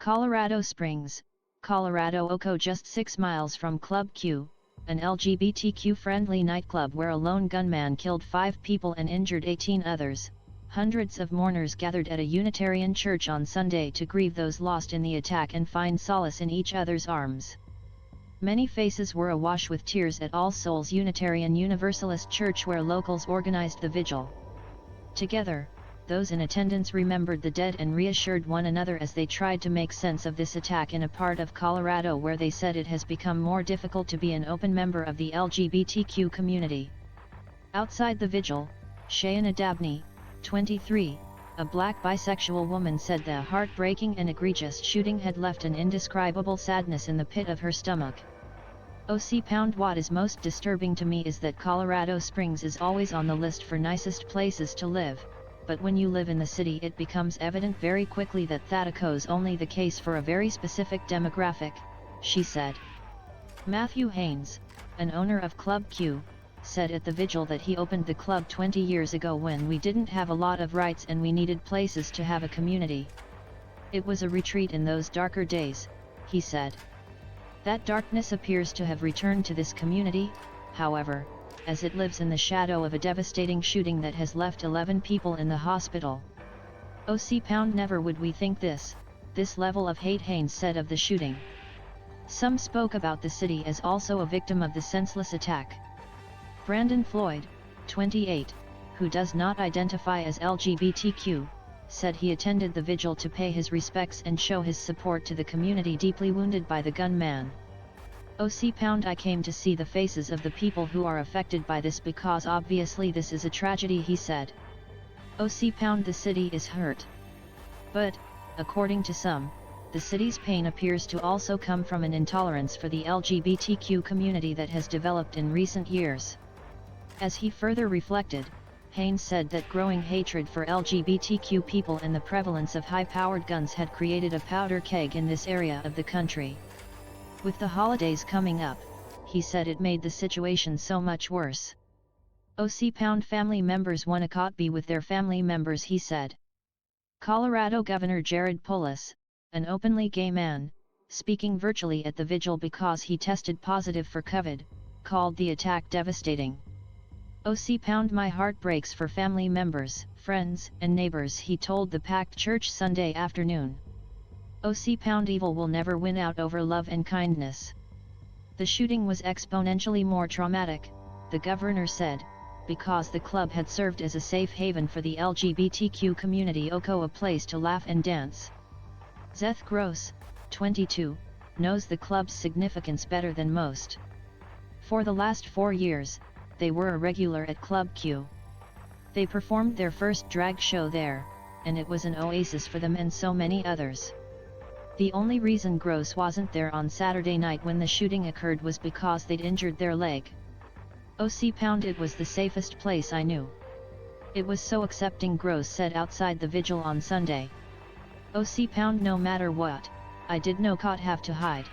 Colorado Springs, Colorado Oco, just 6 miles from Club Q, an LGBTQ-friendly nightclub where a lone gunman killed 5 people and injured 18 others. Hundreds of mourners gathered at a Unitarian church on Sunday to grieve those lost in the attack and find solace in each other's arms. Many faces were awash with tears at All Souls Unitarian Universalist Church where locals organized the vigil. Together, those in attendance remembered the dead and reassured one another as they tried to make sense of this attack in a part of Colorado where they said it has become more difficult to be an open member of the LGBTQ community. Outside the vigil, Cheyenne Dabney, 23, a black bisexual woman, said the heartbreaking and egregious shooting had left an indescribable sadness in the pit of her stomach. What is most disturbing to me is that Colorado Springs is always on the list for nicest places to live, but when you live in the city it becomes evident very quickly that is only the case for a very specific demographic, she said. Matthew Haynes, an owner of Club Q, said at the vigil that he opened the club 20 years ago when we didn't have a lot of rights and we needed places to have a community. It was a retreat in those darker days, he said. That darkness appears to have returned to this community, however, as it lives in the shadow of a devastating shooting that has left 11 people in the hospital. Never would we think this level of hate, Haynes said of the shooting. Some spoke about the city as also a victim of the senseless attack. Brandon Floyd, 28, who does not identify as LGBTQ, said he attended the vigil to pay his respects and show his support to the community deeply wounded by the gunman. I came to see the faces of the people who are affected by this because obviously this is a tragedy, he said. The city is hurt. But, according to some, the city's pain appears to also come from an intolerance for the LGBTQ community that has developed in recent years. As he further reflected, Haynes said that growing hatred for LGBTQ people and the prevalence of high-powered guns had created a powder keg in this area of the country. With the holidays coming up, he said it made the situation so much worse. Family members want to be with their family members, he said. Colorado Governor Jared Polis, an openly gay man, speaking virtually at the vigil because he tested positive for COVID, called the attack devastating. My heart breaks for family members, friends, and neighbors, he told the packed church Sunday afternoon. Evil will never win out over love and kindness. The shooting was exponentially more traumatic, the governor said, because the club had served as a safe haven for the LGBTQ community, a place to laugh and dance. Seth Gross, 22, knows the club's significance better than most. For the last 4 years, they were a regular at Club Q. They performed their first drag show there, and it was an oasis for them and so many others. The only reason Gross wasn't there on Saturday night when the shooting occurred was because they'd injured their leg. It was the safest place I knew. It was so accepting, Gross said outside the vigil on Sunday. No matter what, I did not have to hide.